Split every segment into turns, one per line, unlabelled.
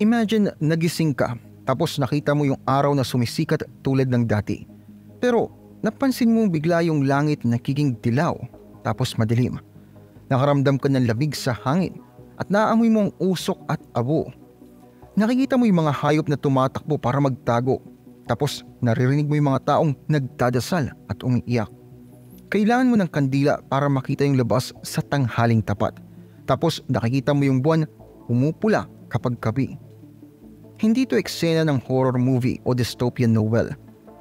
Imagine nagising ka tapos nakita mo yung araw na sumisikat tulad ng dati. Pero napansin mo bigla yung langit nagiging dilaw tapos madilim. Nakaramdam ka ng lamig sa hangin at naamoy mo ang usok at abo. Nakikita mo yung mga hayop na tumatakbo para magtago. Tapos naririnig mo yung mga taong nagdadasal at umiiyak. Kailangan mo ng kandila para makita yung labas sa tanghaling tapat. Tapos nakikita mo yung buwan humupula kapag gabi. Hindi to eksena ng horror movie o dystopian novel.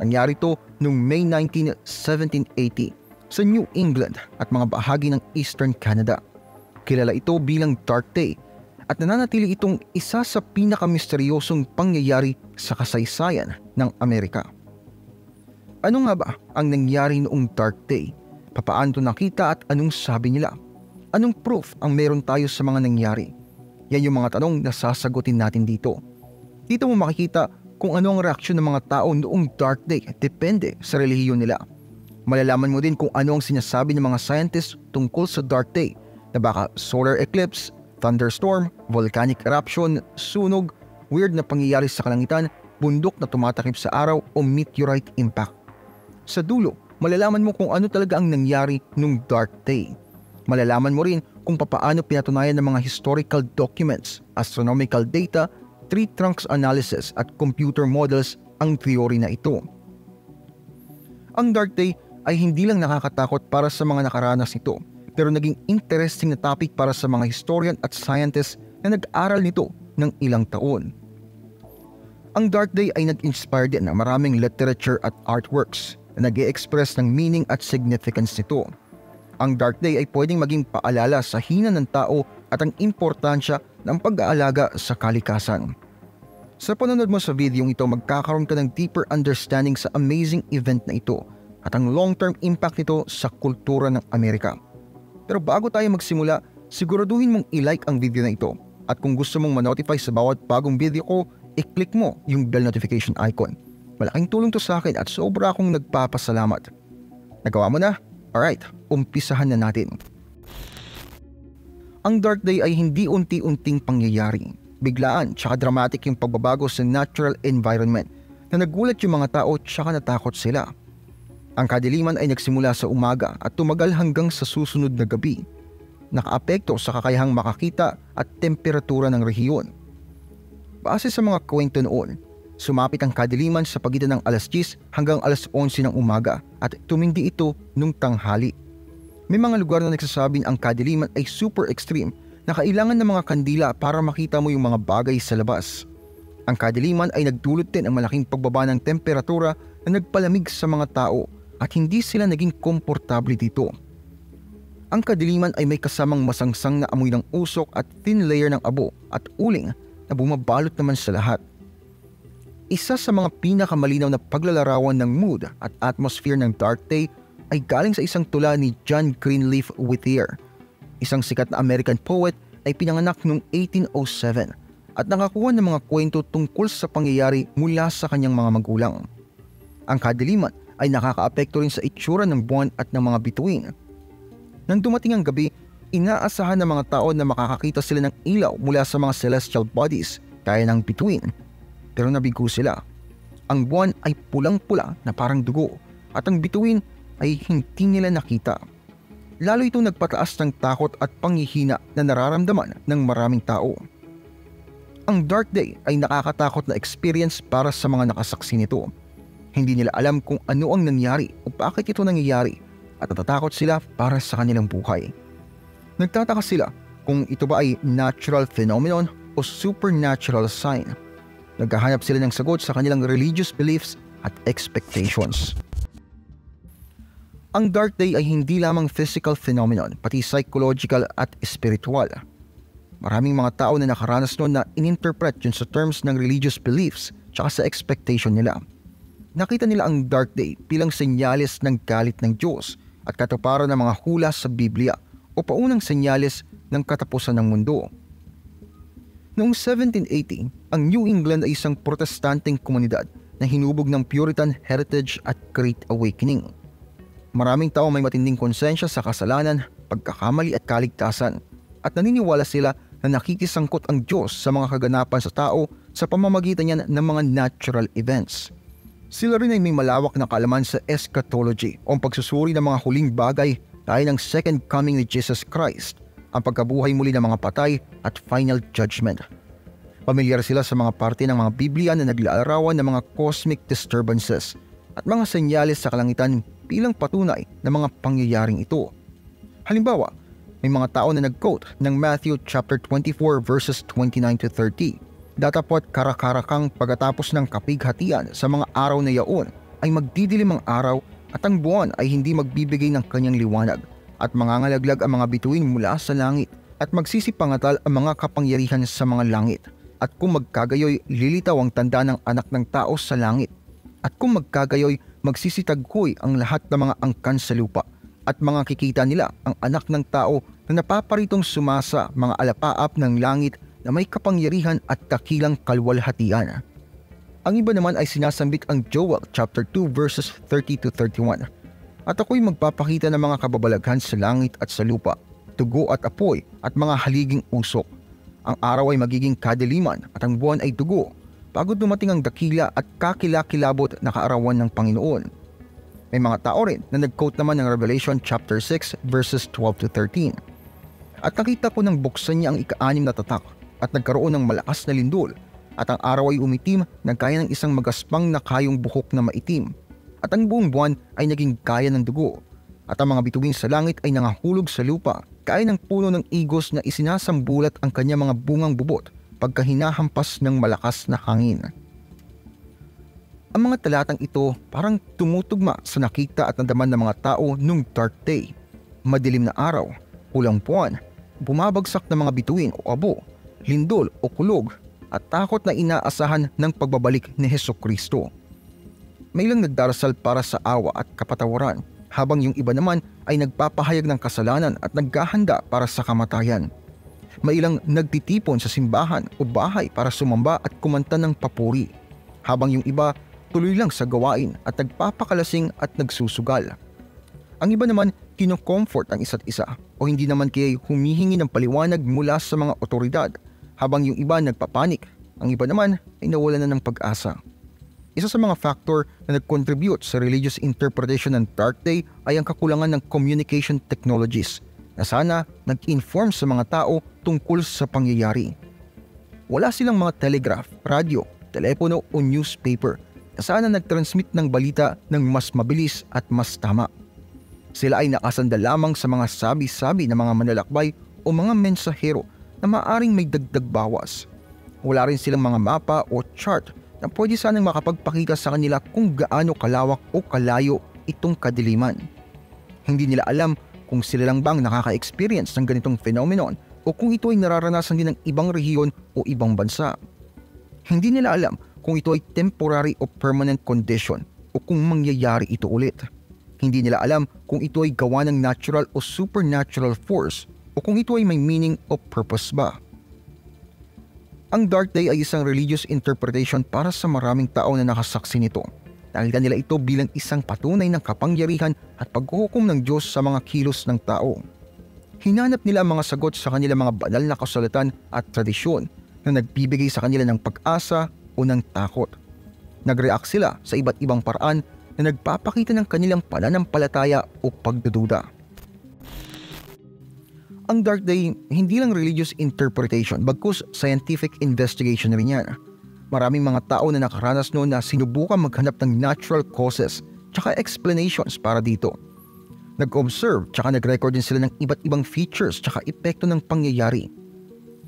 Nangyari to noong May 19, 1780 sa New England at mga bahagi ng Eastern Canada. Kilala ito bilang Dark Day at nananatili itong isa sa pinakamisteryosong pangyayari sa kasaysayan ng Amerika. Ano nga ba ang nangyari noong Dark Day? Papaano ito nakita at anong sabi nila? Anong proof ang meron tayo sa mga nangyari? Yan yung mga tanong na sasagutin natin dito. Dito mo makikita kung ano ang reaksyon ng mga tao noong Dark Day depende sa relihiyon nila. Malalaman mo din kung ano ang sinasabi ng mga scientists tungkol sa Dark Day na baka solar eclipse, thunderstorm, volcanic eruption, sunog, weird na pangyayari sa kalangitan, bundok na tumatakip sa araw o meteorite impact. Sa dulo, malalaman mo kung ano talaga ang nangyari noong Dark Day. Malalaman mo rin kung papaano pinatunayan ng mga historical documents, astronomical data, tree trunks analysis at computer models ang theory na ito. Ang Dark Day ay hindi lang nakakatakot para sa mga nakaranas nito, pero naging interesting na topic para sa mga historian at scientists na nag-aral nito ng ilang taon. Ang Dark Day ay nag-inspire din ng maraming literature at artworks na nag-i-express ng meaning at significance nito. Ang Dark Day ay pwedeng maging paalala sa hina ng tao at ang importansya ng pag-aalaga sa kalikasan. Sa panonood mo sa video ito, magkakaroon ka ng deeper understanding sa amazing event na ito at ang long-term impact nito sa kultura ng Amerika. Pero bago tayo magsimula, siguraduhin mong i-like ang video na ito at kung gusto mong ma-notify sa bawat bagong video ko, i-click mo yung bell notification icon. Malaking tulong to sa akin at sobra akong nagpapasalamat. Nagawa mo na? Alright, umpisahan na natin. Ang Dark Day ay hindi unti-unting pangyayari. Biglaan tsaka dramatic yung pagbabago sa natural environment na nagulat yung mga tao tsaka natakot sila. Ang kadiliman ay nagsimula sa umaga at tumagal hanggang sa susunod na gabi. Nakaapekto sa kakayahang makakita at temperatura ng rehiyon. Base sa mga kwento noon, sumapit ang kadiliman sa pagitan ng alas 10 hanggang alas 11 ng umaga at tumindi ito nung tanghali. May mga lugar na nagsasabing ang kadiliman ay super extreme na kailangan ng mga kandila para makita mo yung mga bagay sa labas. Ang kadiliman ay nagdulot din ng malaking pagbaba ng temperatura na nagpalamig sa mga tao at hindi sila naging komportable dito. Ang kadiliman ay may kasamang masangsang na amoy ng usok at thin layer ng abo at uling na bumabalot naman sa lahat. Isa sa mga pinakamalinaw na paglalarawan ng mood at atmosphere ng Dark Day ay galing sa isang tula ni John Greenleaf Whittier. Isang sikat na American poet ay pinanganak noong 1807 at nakakuha ng mga kwento tungkol sa pangyayari mula sa kanyang mga magulang. Ang kadiliman ay nakakaapekto rin sa itsura ng buwan at ng mga bituin. Nang dumating ang gabi, inaasahan ng mga tao na makakakita sila ng ilaw mula sa mga celestial bodies kaya ng bituin. Pero nabigo sila. Ang buwan ay pulang-pula na parang dugo at ang bituin ay hindi nila nakita. Lalo itong nagpataas ng takot at panghihina na nararamdaman ng maraming tao. Ang Dark Day ay nakakatakot na experience para sa mga nakasaksi nito. Hindi nila alam kung ano ang nangyari o bakit ito nangyayari at natatakot sila para sa kanilang buhay. Nagtataka sila kung ito ba ay natural phenomenon o supernatural sign. Naghahanap sila ng sagot sa kanilang religious beliefs at expectations. Ang Dark Day ay hindi lamang physical phenomenon, pati psychological at spiritual. Maraming mga tao na nakaranas noon na ininterpret yun sa terms ng religious beliefs tsaka sa expectation nila. Nakita nila ang Dark Day bilang senyales ng galit ng Diyos at katuparan ng mga hula sa Biblia o paunang senyales ng katapusan ng mundo. Noong 1780, ang New England ay isang protestanteng komunidad na hinubog ng Puritan heritage at Great Awakening. Maraming tao may matinding konsensya sa kasalanan, pagkakamali at kaligtasan at naniniwala sila na nakikisangkot ang Diyos sa mga kaganapan sa tao sa pamamagitan niya ng mga natural events. Sila rin ay may malawak na kaalaman sa eschatology o ang pagsusuri ng mga huling bagay gaya ng second coming ni Jesus Christ, ang pagkabuhay muli ng mga patay at final judgment. Pamilyar sila sa mga parte ng mga Biblia na naglalarawan ng mga cosmic disturbances at mga senyales sa kalangitan bilang patunay ng mga pangyayaring ito. Halimbawa, may mga tao na nag-quote ng Matthew chapter 24 verses 29 to 30. Datapwat karakarakang pagkatapos ng kapighatian sa mga araw na yaon ay magdidilim ang araw at ang buwan ay hindi magbibigay ng kanyang liwanag at mangangalaglag ang mga bituin mula sa langit at magsisipangatal ang mga kapangyarihan sa mga langit. At kung magkagayoy, lilitaw ang tanda ng anak ng tao sa langit. At kung magkagayoy, magsisitagkoy ang lahat ng mga angkan sa lupa at mga kikita nila ang anak ng tao na napaparitong sumasa mga alapaap ng langit na may kapangyarihan at dakilang kalwalhatian. Ang iba naman ay sinasambit ang Joel chapter 2 verses 30 to 31. At ako'y magpapakita ng mga kababalaghan sa langit at sa lupa, dugo at apoy at mga haliging usok. Ang araw ay magiging kadiliman at ang buwan ay dugo, bago dumating ang dakila at kakilakilabot na kaarawan ng Panginoon. May mga tao rin na nag-quote naman ng Revelation chapter 6 verses 12 to 13. At nakita ko nang buksan niya ang ika-6 na tatak at nagkaroon ng malakas na lindol at ang araw ay umitim na gaya ng isang magaspang na kayong buhok na maitim at ang buong buwan ay naging gaya ng dugo at ang mga bituin sa langit ay nangahulog sa lupa gaya ng puno ng igos na isinasambulat ang kanya mga bungang bubot pagka hinahampas ng malakas na hangin. Ang mga talatang ito parang tumutugma sa nakita at nadaman ng mga tao nung dark day, madilim na araw, kulang buwan, bumabagsak na mga bituin o abo, lindol o kulog at takot na inaasahan ng pagbabalik ni Hesukristo. May ilang nagdarasal para sa awa at kapatawaran, habang yung iba naman ay nagpapahayag ng kasalanan at naghahanda para sa kamatayan. May ilang nagtitipon sa simbahan o bahay para sumamba at kumanta ng papuri, habang yung iba tuloy lang sa gawain at nagpapakalasing at nagsusugal. Ang iba naman kino-comfort ang isa't isa o hindi naman kaya humihingi ng paliwanag mula sa mga otoridad, habang yung iba nagpapanik, ang iba naman ay nawalan na ng pag-asa. Isa sa mga factor na nag-contribute sa religious interpretation ng Dark Day ay ang kakulangan ng communication technologies na sana nag-inform sa mga tao tungkol sa pangyayari. Wala silang mga telegraph, radyo, telepono o newspaper na sana nag-transmit ng balita ng mas mabilis at mas tama. Sila ay nakasanda lamang sa mga sabi-sabi ng mga manlalakbay o mga mensahero na maaring may dagdag bawas. Wala rin silang mga mapa o chart na pwede sanang makapagpakita sa kanila kung gaano kalawak o kalayo itong kadiliman. Hindi nila alam kung sila lang bang nakaka-experience ng ganitong phenomenon o kung ito ay nararanasan din ng ibang rehiyon o ibang bansa. Hindi nila alam kung ito ay temporary o permanent condition o kung mangyayari ito ulit. Hindi nila alam kung ito ay gawa ng natural o supernatural force o kung ito ay may meaning o purpose ba. Ang Dark Day ay isang religious interpretation para sa maraming tao na nakasaksi nito. Nakita nila ito bilang isang patunay ng kapangyarihan at paghuhukom ng Diyos sa mga kilos ng tao. Hinanap nila ang mga sagot sa kanilang mga banal na kasulatan at tradisyon na nagbibigay sa kanila ng pag-asa o ng takot. Nag-react sila sa iba't ibang paraan na nagpapakita ng kanilang pananampalataya o pagdududa. Ang Dark Day hindi lang religious interpretation bagkus scientific investigation rin yan. Maraming mga tao na nakaranas noon na sinubukan maghanap ng natural causes tsaka explanations para dito. Nag-observe tsaka nag-record din sila ng iba't ibang features tsaka epekto ng pangyayari.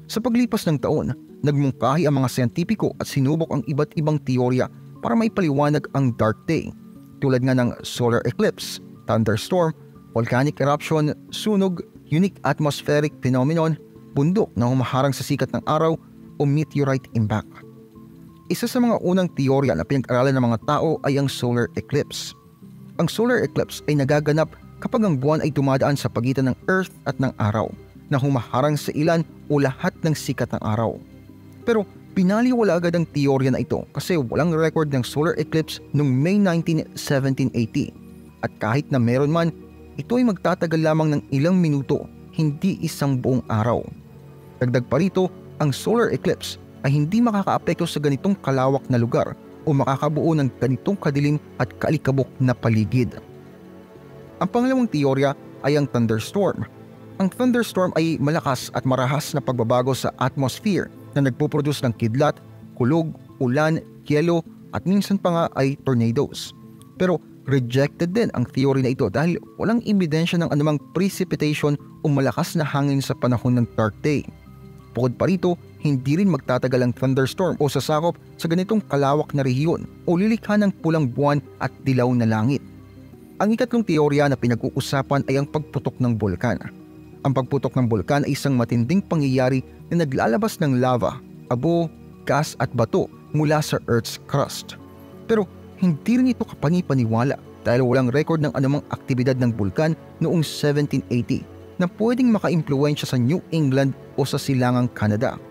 Sa paglipas ng taon, nagmungkahi ang mga siyentipiko at sinubok ang iba't ibang teorya para maipaliwanag ang Dark Day, tulad nga ng solar eclipse, thunderstorm, volcanic eruption, sunog, unique atmospheric phenomenon, bundok na humaharang sa sikat ng araw o meteorite impact. Isa sa mga unang teorya na pinag-aralan ng mga tao ay ang solar eclipse. Ang solar eclipse ay nagaganap kapag ang buwan ay dumadaan sa pagitan ng Earth at ng araw na humaharang sa ilan o lahat ng sikat ng araw. Pero pinaliwala agad ang teorya na ito kasi walang record ng solar eclipse noong May 19, 1780 at kahit na meron man, ito ay magtatagal lamang ng ilang minuto, hindi isang buong araw. Dagdag pa rito, ang solar eclipse ay hindi makakaapekto sa ganitong kalawak na lugar o makakabuo ng ganitong kadilim at kaalikabok na paligid. Ang pangalawang teorya ay ang thunderstorm. Ang thunderstorm ay malakas at marahas na pagbabago sa atmosphere na nagpuproduce ng kidlat, kulog, ulan, yelo at minsan pa nga ay tornadoes. Pero rejected din ang theory na ito dahil walang ebidensya ng anumang precipitation o malakas na hangin sa panahon ng dark day. Bukod pa rito, hindi rin magtatagal ang thunderstorm o sasakop sa ganitong kalawak na rehiyon o lilikha ng pulang buwan at dilaw na langit. Ang ikatlong teorya na pinag-uusapan ay ang pagputok ng bulkan. Ang pagputok ng bulkan ay isang matinding pangyayari na naglalabas ng lava, abo, gas at bato mula sa Earth's crust. Pero hindi rin ito kapani-paniwala dahil walang record ng anumang aktibidad ng bulkan noong 1780 na pwedeng maka-impluwensya sa New England o sa silangang Canada.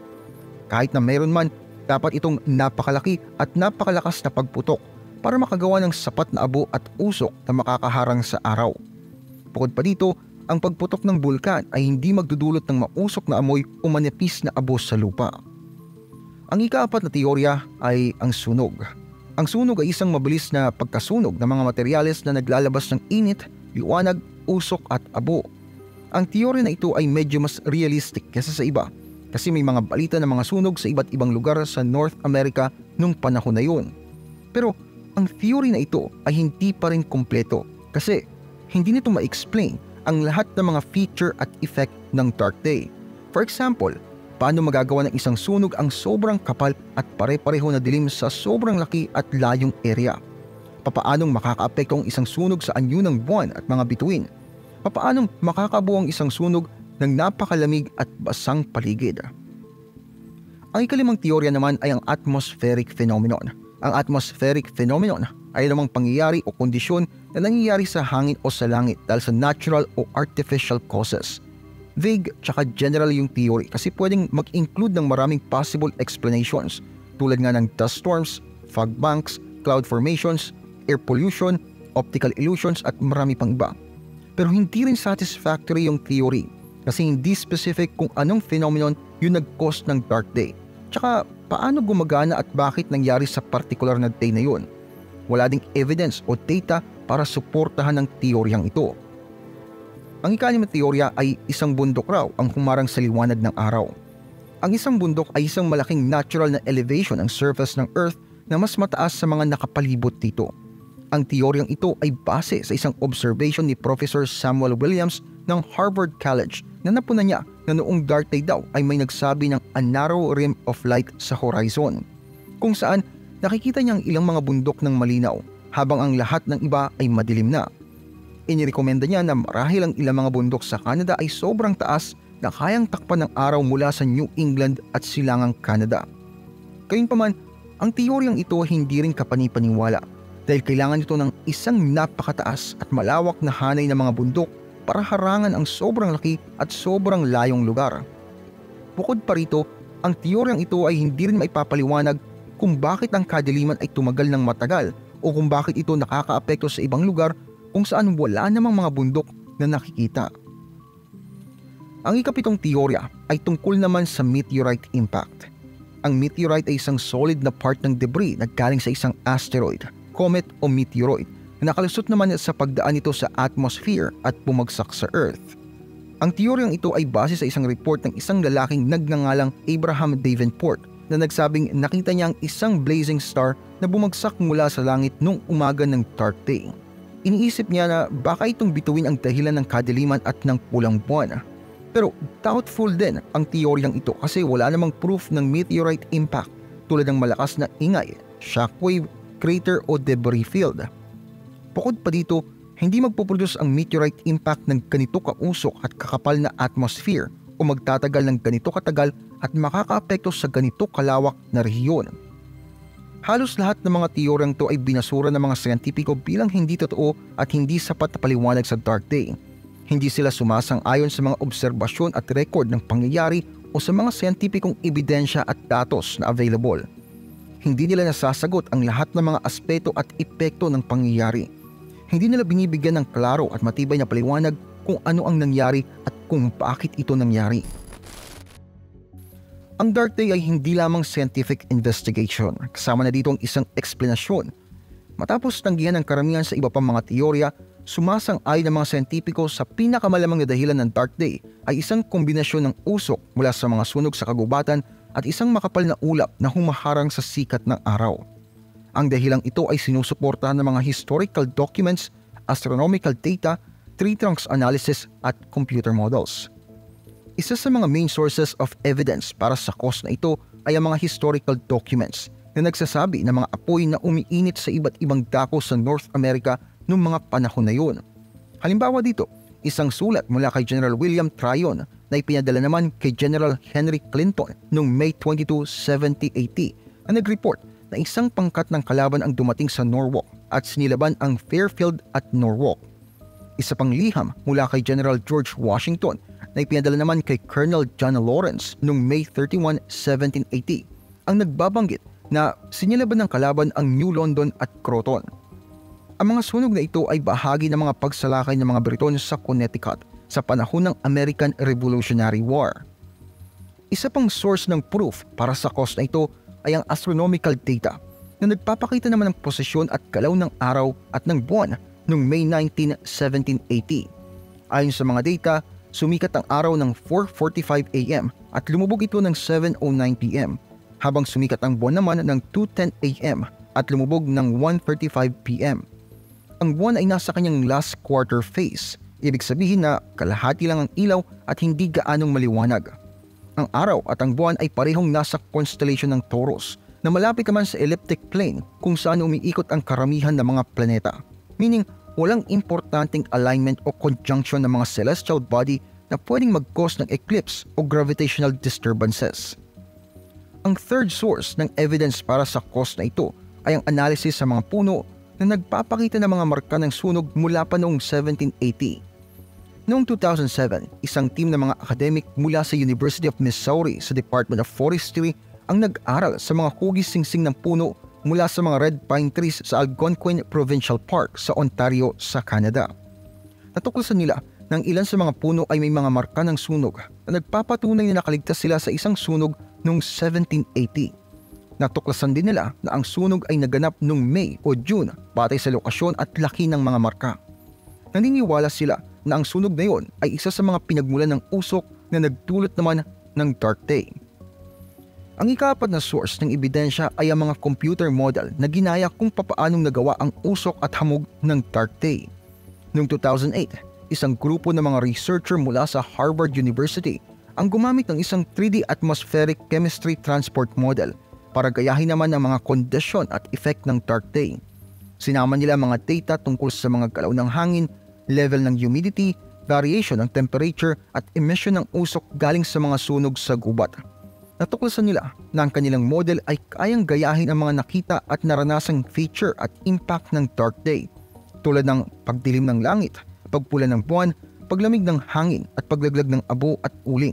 Kahit na mayroon man, dapat itong napakalaki at napakalakas na pagputok para makagawa ng sapat na abo at usok na makakaharang sa araw. Bukod pa dito, ang pagputok ng bulkan ay hindi magdudulot ng mausok na amoy o manipis na abo sa lupa. Ang ikaapat na teorya ay ang sunog. Ang sunog ay isang mabilis na pagkasunog ng mga materyales na naglalabas ng init, liwanag, usok at abo. Ang teorya na ito ay medyo mas realistic kaysa sa iba kasi may mga balita ng mga sunog sa iba't ibang lugar sa North America nung panahon na yun. Pero ang theory na ito ay hindi pa rin kumpleto kasi hindi nito ma-explain ang lahat ng mga feature at effect ng dark day. For example, paano magagawa ng isang sunog ang sobrang kapal at pare-pareho na dilim sa sobrang laki at layong area? Papaanong makakaapekto ang isang sunog sa anyo ng buwan at mga bituin? Papaanong makakabuo ang isang sunog ng napakalamig at basang paligid? Ang ikalimang teorya naman ay ang atmospheric phenomenon. Ang atmospheric phenomenon ay namang pangyayari o kondisyon na nangyayari sa hangin o sa langit dahil sa natural o artificial causes. Vague tsaka general yung theory kasi pwedeng mag-include ng maraming possible explanations tulad nga ng dust storms, fog banks, cloud formations, air pollution, optical illusions at marami pang iba. Pero hindi rin satisfactory yung theory kasi hindi specific kung anong phenomenon yung nag-cause ng dark day. Tsaka paano gumagana at bakit nangyari sa particular na day na yun? Wala ding evidence o data para suportahan ng teoryang ito. Ang ika-6 na teorya ay isang bundok raw ang humarang sa liwanag ng araw. Ang isang bundok ay isang malaking natural na elevation ng surface ng Earth na mas mataas sa mga nakapalibot dito. Ang teoryang ito ay base sa isang observation ni Professor Samuel Williams ng Harvard College na napunan niya na noong dark day daw ay may nagsabi ng a narrow rim of light sa horizon, kung saan nakikita niya ang ilang mga bundok ng malinaw habang ang lahat ng iba ay madilim na. Inirekomenda niya na marahil ang ilang mga bundok sa Canada ay sobrang taas na kayang takpan ng araw mula sa New England at silangang Canada. Gayunpaman, ang teoryang ito hindi rin kapani-paniwala dahil kailangan ito ng isang napakataas at malawak na hanay ng mga bundok para harangan ang sobrang laki at sobrang layong lugar. Bukod pa rito, ang teoryang ito ay hindi rin maipapaliwanag kung bakit ang kadiliman ay tumagal ng matagal o kung bakit ito nakakaapekto sa ibang lugar kung saan wala namang mga bundok na nakikita. Ang ika-7 teorya ay tungkol naman sa meteorite impact. Ang meteorite ay isang solid na part ng debris na galing sa isang asteroid, comet o meteoroid na nakalusot naman sa pagdaan nito sa atmosphere at bumagsak sa Earth. Ang teoryang ito ay base sa isang report ng isang lalaking nagngangalang Abraham Davenport na nagsabing nakita niya ang isang blazing star na bumagsak mula sa langit nung umaga ng dark day. Iniisip niya na baka itong bituin ang dahilan ng kadiliman at ng pulang buwan. Pero doubtful din ang teoryang ito kasi wala namang proof ng meteorite impact tulad ng malakas na ingay, shockwave, crater o debris field. Bukod pa dito, hindi magpuproduce ang meteorite impact ng ganito kausok at kakapal na atmosphere o magtatagal ng ganito katagal at makakaapekto sa ganito kalawak na rehiyon. Halos lahat ng mga teoryang to ay binasura ng mga siyentipiko bilang hindi totoo at hindi sapat na paliwanag sa dark day. Hindi sila sumasang-ayon sa mga obserbasyon at record ng pangyayari o sa mga siyentipikong ebidensya at datos na available. Hindi nila nasasagot ang lahat ng mga aspeto at epekto ng pangyayari. Hindi nila binibigyan ng klaro at matibay na paliwanag kung ano ang nangyari at kung bakit ito nangyari. Ang Dark Day ay hindi lamang scientific investigation, kasama na dito ang isang eksplanasyon. Matapos tanggihan ng karamihan sa iba pang mga teorya, sumasang-ayon ng mga siyentipiko sa pinakamalamang na dahilan ng Dark Day ay isang kombinasyon ng usok mula sa mga sunog sa kagubatan at isang makapal na ulap na humaharang sa sikat ng araw. Ang dahilang ito ay sinusuportahan ng mga historical documents, astronomical data, tree trunks analysis at computer models. Isa sa mga main sources of evidence para sa cause na ito ay ang mga historical documents na nagsasabi ng mga apoy na umiinit sa iba't ibang dako sa North America noong mga panahon na yun. Halimbawa dito, isang sulat mula kay General William Tryon na ipinadala naman kay General Henry Clinton noong May 22, 1780 na nag-report na isang pangkat ng kalaban ang dumating sa Norwalk at sinilaban ang Fairfield at Norwalk. Isa pang liham mula kay General George Washington na ipinadala naman kay Colonel John Lawrence noong May 31, 1780 ang nagbabanggit na sinilaban ng kalaban ang New London at Croton. Ang mga sunog na ito ay bahagi ng mga pagsalakay ng mga Briton sa Connecticut sa panahon ng American Revolutionary War. Isa pang source ng proof para sa cause na ito ay ang astronomical data na nagpapakita naman ng posisyon at galaw ng araw at ng buwan noong May 19, 1780. Ayon sa mga data, sumikat ang araw ng 4:45 AM at lumubog ito ng 7:09 PM, habang sumikat ang buwan naman ng 2:10 AM at lumubog ng 1:35 PM. Ang buwan ay nasa kanyang last quarter phase, ibig sabihin na kalahati lang ang ilaw at hindi gaanong maliwanag. Ang araw at ang buwan ay parehong nasa constellation ng Taurus na malapit naman sa elliptic plane kung saan umiikot ang karamihan ng mga planeta, meaning walang importanteng alignment o conjunction ng mga celestial body na pwedeng mag-cause ng eclipse o gravitational disturbances. Ang third source ng evidence para sa cause na ito ay ang analysis sa mga puno na nagpapakita ng mga marka ng sunog mula pa noong 1780. Noong 2007, isang team ng mga academic mula sa University of Missouri sa Department of Forestry ang nag-aral sa mga hugis singsing ng puno mula sa mga red pine trees sa Algonquin Provincial Park sa Ontario sa Canada. Natuklasan nila na ang ilan sa mga puno ay may mga marka ng sunog na nagpapatunay na nakaligtas sila sa isang sunog noong 1780. Natuklasan din nila na ang sunog ay naganap noong May o June batay sa lokasyon at laki ng mga marka. Naniniwala sila na ang sunog na yon ay isa sa mga pinagmulan ng usok na nagdulot naman ng Dark Day. Ang ika-4 na source ng ebidensya ay ang mga computer model na ginaya kung papaanong nagawa ang usok at hamog ng Dark Day. Noong 2008, isang grupo ng mga researcher mula sa Harvard University ang gumamit ng isang 3D atmospheric chemistry transport model para gayahin naman ang mga kondisyon at effect ng Dark Day. Sinama nila mga data tungkol sa mga galaw ng hangin, level ng humidity, variation ng temperature at emission ng usok galing sa mga sunog sa gubat. Natuklasan nila na ang kanilang model ay kayang gayahin ang mga nakita at naranasang feature at impact ng Dark Day, tulad ng pagdilim ng langit, pagpula ng buwan, paglamig ng hangin at paglaglag ng abo at uling.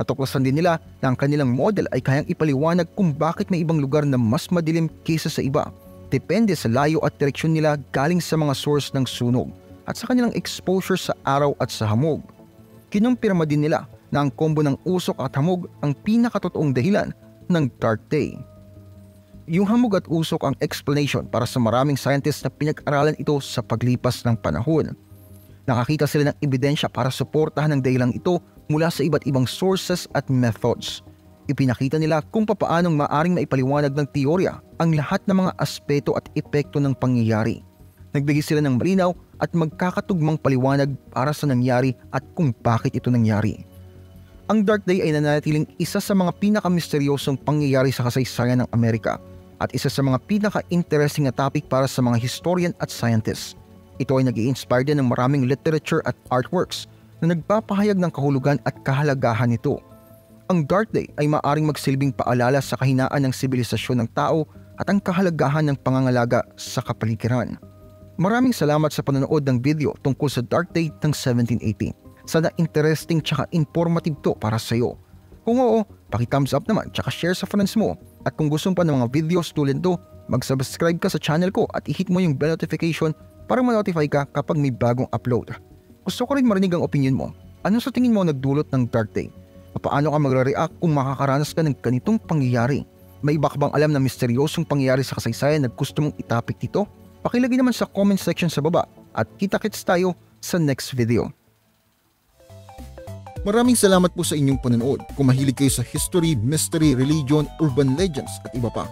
Natuklasan din nila na ang kanilang model ay kayang ipaliwanag kung bakit may ibang lugar na mas madilim kaysa sa iba, depende sa layo at direksyon nila galing sa mga source ng sunog at sa kanilang exposure sa araw at sa hamog. Kinumpirma din nila na ang kombo ng usok at hamog ang pinakatotoong dahilan ng Dark Day. Yung hamog at usok ang explanation para sa maraming scientists na pinag-aralan ito sa paglipas ng panahon. Nakakita sila ng ebidensya para suportahan ang dahilang ito mula sa iba't ibang sources at methods. Ipinakita nila kung papaanong maaring maipaliwanag ng teorya ang lahat ng mga aspeto at epekto ng pangyayari. Nagbigay sila ng malinaw at magkakatugmang paliwanag para sa nangyari at kung bakit ito nangyari. Ang Dark Day ay nananatiling isa sa mga pinakamisteryosong pangyayari sa kasaysayan ng Amerika at isa sa mga pinaka-interesting na topic para sa mga historian at scientists. Ito ay nag-i-inspire din ng maraming literature at artworks na nagpapahayag ng kahulugan at kahalagahan nito. Ang Dark Day ay maaring magsilbing paalala sa kahinaan ng sibilisasyon ng tao at ang kahalagahan ng pangangalaga sa kapaligiran. Maraming salamat sa panonood ng video tungkol sa Dark Day ng 1780. Sana interesting tsaka informative to para sa iyo. Kung oo, paki-thumbs up naman tsaka share sa friends mo. At kung gusto pa ng mga videos tulad to, mag-subscribe ka sa channel ko at i-hit mo yung bell notification para ma-notify ka kapag may bagong upload. Gusto ko rin marinig ang opinion mo. Ano sa tingin mo nagdulot ng Dark Day? Paano ka magre-react kung makakaranas ka ng ganitong pangyayari? May iba ka bang alam na misteryosong pangyayari sa kasaysayan na gusto mong itapik dito? Pakilagay naman sa comment section sa baba at kita-kits tayo sa next video.
Maraming salamat po sa inyong panonood. Kung mahilig kayo sa history, mystery, religion, urban legends at iba pa,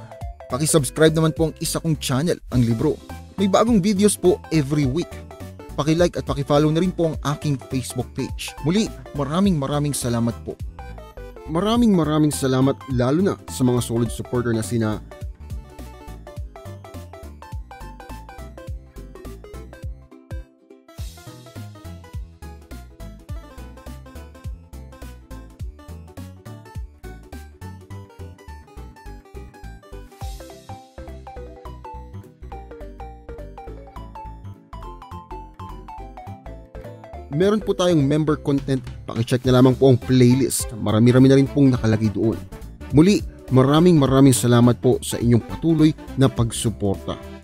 paki-subscribe naman po ang isa kong channel, Ang Libro. May bagong videos po every week. Paki-like at paki-follow na rin po ang aking Facebook page. Muli, maraming salamat po. Maraming salamat lalo na sa mga solid supporter na sina meron po tayong member content, pakicheck na lamang po ang playlist. Marami-rami na rin pong nakalagay doon. Muli, maraming salamat po sa inyong patuloy na pagsuporta.